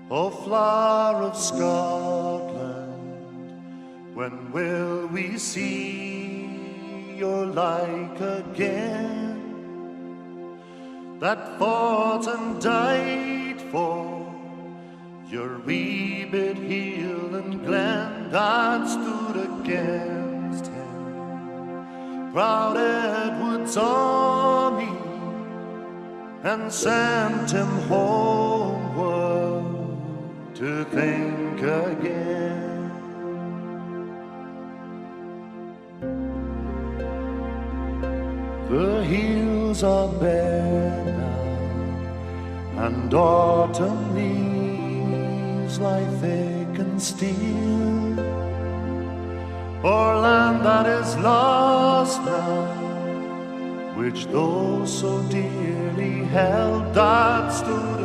O flower of Scotland, when will we see your like again, that fought and died for your wee bit hill and glen, that stood against him, proud Edward's army, and sent him homeward to think again. The hills are bare now, and autumn leaves lie thick and still, o'er land that is lost now, which those so dearly held, that stood